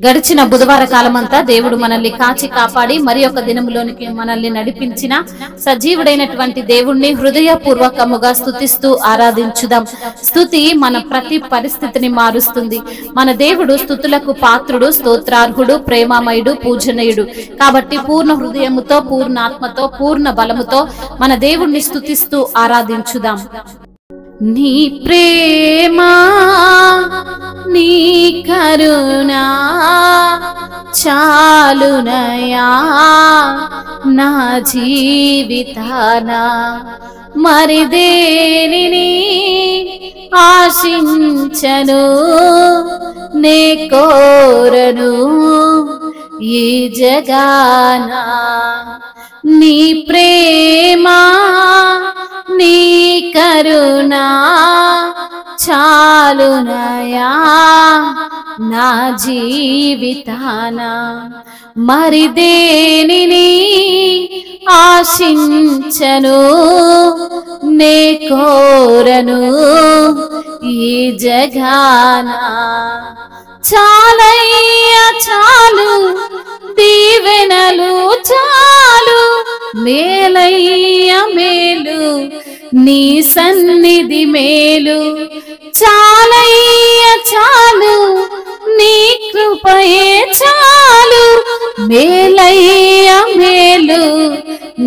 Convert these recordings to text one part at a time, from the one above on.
గడిచిన బుధవార కాలమంతా దేవుడు మనల్ని కాచి కాపాడి మరి ఒక దినములోనికి మనల్ని నడిపించిన సజీవుడైనటువంటి దేవుణ్ణి హృదయపూర్వకముగా స్తుతిస్తూ ఆరాధించుదాం. స్తుతి మన ప్రతి పరిస్థితిని మారుస్తుంది. మన దేవుడు స్తుతులకు పాత్రుడు, స్తోత్రార్హుడు, ప్రేమమయుడు, పూజనీయుడు. కాబట్టి పూర్ణ హృదయముతో, పూర్ణ ఆత్మతో, పూర్ణ బలముతో మన దేవుణ్ణి స్తుతిస్తూ ఆరాధించుదాం. నీ ప్రేమ నీ కరుణా చాలునయా నా జీవితాన, మరి దేనిని ఆశించను నే కోరను ఈ జగాన. నీ ప్రేమ నీ కరుణా చాలునయా నా జీవితాన, మరి దేనిని ఆశించను నే కోరను ఈ జగాన. చాలయ్యా చాలు దీవెనలు చాలు, మేలయ్య మేలు నీ సన్నిధి మేలు. చాలయ్య చాలు నీ కృపయే చాలు, మేలయ్య మేలు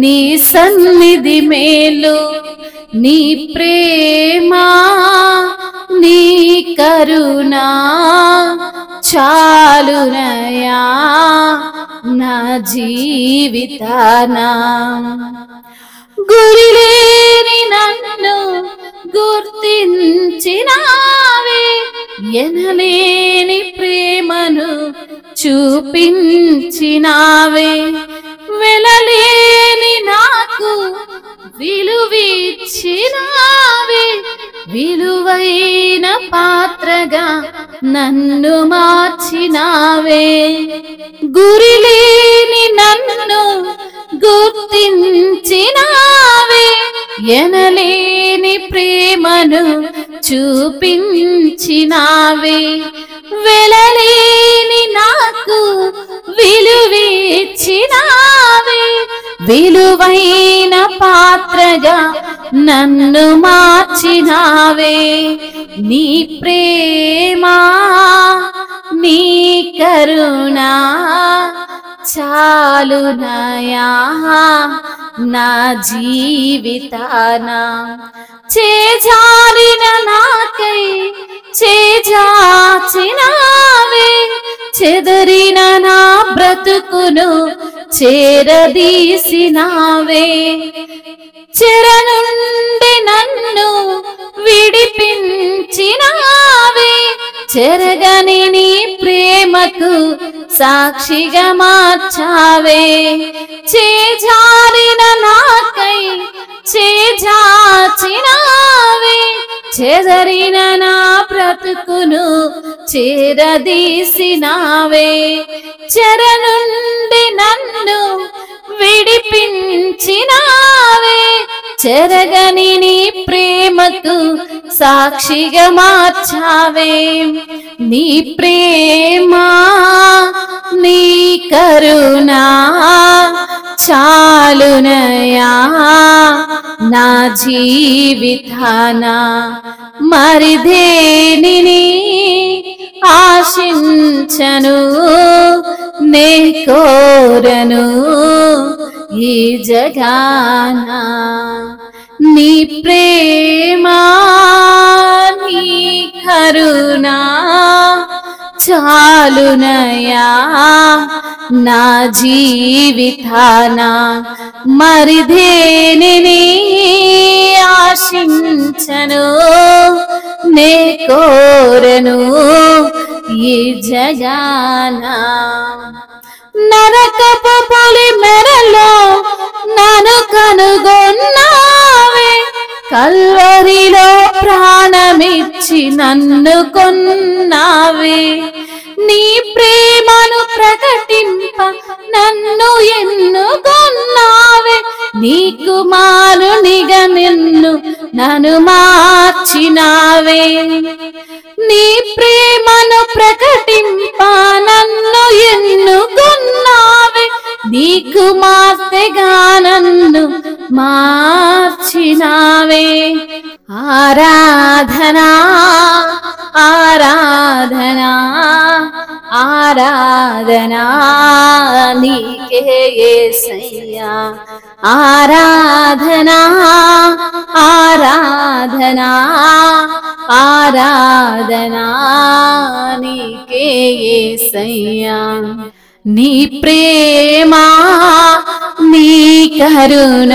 నీ సన్నిధి మేలు. నీ ప్రేమ నీ కరుణా చాలునయా నా జీవితాన. గురిలేని నన్ను గుర్తించినావే, ఎనలేని ప్రేమను చూపించినావే. వెలలేని నాకు విలువిచ్చినావే, విలువైన పాత్రగా నన్ను మార్చినావే. గురిలేని నన్ను గుర్తించినావే, ఎనలేని ప్రేమను చూపించినావే. వెలలేని నాకు విలువిచ్చినావే, విలువైన పాత్రగా నన్ను మార్చినావే. నీ ప్రేమ నీ కరుణా చాలునయా నా జీవితాన. చేజారిన నాకై చేజాచినావే, చెదరిన నా బ్రతుకును చేరదీసినావే. చెర నుండి నన్ను విడిపించినావే, చెరగని నీ ప్రేమకు సాక్షిగా మార్చావే. చేజారిన నాకై చేజాచినావే, చెదరిన నా బ్రతుకును చేరదీసినావే. చెర నుండి నన్ను విడిపించినావే, చెరగని నీ ప్రేమకు సాక్షిగా మార్చావే. నీ ప్రేమ నీ కరుణా చాలునయా నా జీవితాన, మరి దేనిని ఆశించను నే కోరను ఈ జగాన. నీ ప్రేమ నీ కరుణా చాలునయా నా జీవితాన, మరి దేనిని ఆశించను నే కోరను ఈ జగాన. నరకపు పొలి మెరలో నన్ను కనుగొన్నావే, కల్వరిలో ప్రాణమిచ్చి నన్ను కొన్నావే. నీ ప్రేమను ప్రకటింప నన్ను ఎన్నుకొన్నావే, నీ కుమారునిగా నిన్ను నన్ను మార్చినావే. నీ ప్రేమను ప్రకటింప నన్ను కుమార్తెగా నన్ను మార్చినావే. ఆరాధనా ఆరాధనా ఆరాధనా నీకే యేసయ్యా. ఆరాధనా ఆరాధనా ఆరాధనా నీకే యేసయ్యా. నీ ప్రేమ నీ కరుణ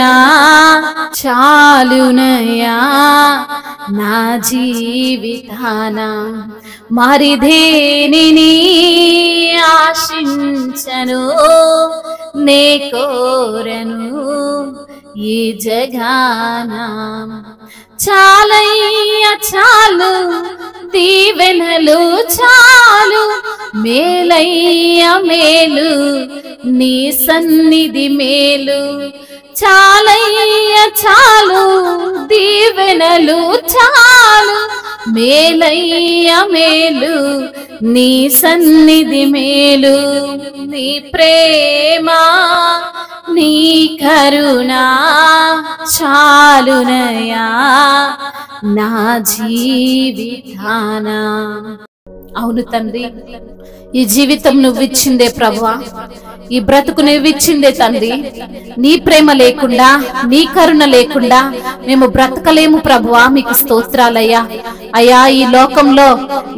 చాలునయా నా జీవితాన. మరి దేనిని ఆశించను నే కోరను ఈ జగాన. చాలయ్య చాలు దీవెనలు చాలు, మేలయ్య మేలు నీ సన్నిధి మేలు. చాలయ్య చాలు దీవెనలు చాలు, మేలయ్య మేలు నీ సన్నిధి మేలు. నీ ప్రేమ నీ కరుణ చాలునయా నా జీవితాన. అవును తండ్రి, ఈ జీవితం నువ్విచ్చిందే ప్రభువా, ఈ బ్రతుకు నువ్విచ్చిందే తండ్రి. నీ ప్రేమ లేకుండా నీ కరుణ లేకుండా మేము బ్రతకలేము ప్రభువా. మీకు స్తోత్రాలయ్యా. అయ్యా, ఈ లోకంలో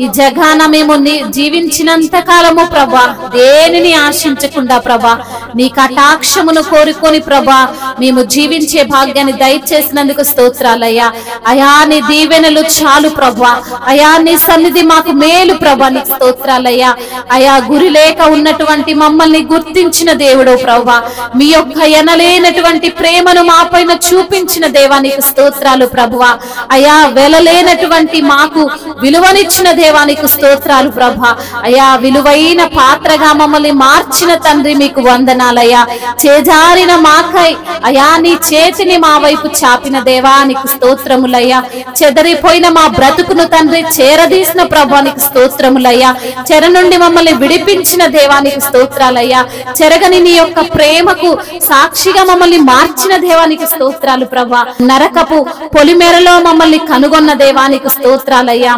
ఈ జగాన మేము జీవించినంత కాలము ప్రభా దేనిని ఆశించకుండా ప్రభా నీ కటాక్షమును కోరుకొని ప్రభా మేము జీవించే భాగ్యాన్ని దయచేసినందుకు స్తోత్రాలయ్యా. అయా, నీ దీవెనలు చాలు ప్రభా. అయా, నీ సన్నిధి మాకు మేలు ప్రభా. నీకు స్తోత్రాలయ్యా. అయా, గురి లేక ఉన్నటువంటి మమ్మల్ని గుర్తించిన దేవుడు ప్రభా. మీ యొక్క ఎనలేనటువంటి ప్రేమను మా పైన చూపించిన దేవానికి స్తోత్రాలు ప్రభువా. అయా, వెలలేనటువంటి మాకు విలువనిచ్చిన దేవానికి స్తోత్రాలు ప్రభా. అయా, విలువైన పాత్రగా మమ్మల్ని మార్చిన తండ్రి మీకు వందనాలయ్యా. చేజారిన మాకై అయా నీ చేతిని మా వైపు చాపిన దేవానికి స్తోత్రములయ్యా. చెదరిపోయిన మా బ్రతుకును తండ్రి చేరదీసిన ప్రభానికి స్తోత్రములయ్యా. చెర నుండి మమ్మల్ని విడిపించిన దేవానికి స్తోత్రాలయ్యా. చెరగని నీ యొక్క ప్రేమకు సాక్షిగా మమ్మల్ని మార్చిన దేవానికి స్తోత్రాలు ప్రభా. నరకపు పొలిమేరలో మమ్మల్ని కనుగొన్న దేవానికి స్తోత్రాలయ్యా.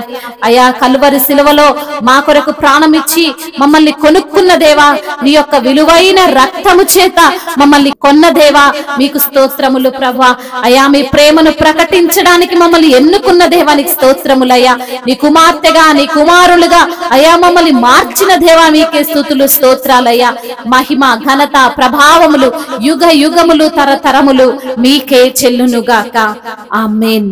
అయా, కలువరి శిలువలో మా కొరకు ప్రాణమిచ్చి మమ్మల్ని కొనుక్కున్న దేవా, నీ యొక్క విలువైన రక్తము చేత మమ్మల్ని కొన్న దేవా మీకు స్తోత్రములు ప్రభా. అయా, మీ ప్రేమను ప్రకటించడానికి మమ్మల్ని ఎన్నుకున్న దేవానికి స్తోత్రములయ్యా. నీ కుమార్తెగా నీ కుమారులుగా అయా మమ్మల్ని మార్చిన దేవా మీకే స్తుతులు స్తోత్రాలయ్యా. మహిమ ఘనత ప్రభావములు యుగ యుగములు తరతరములు మీకే చెల్లునుగాక. ఆమేన్.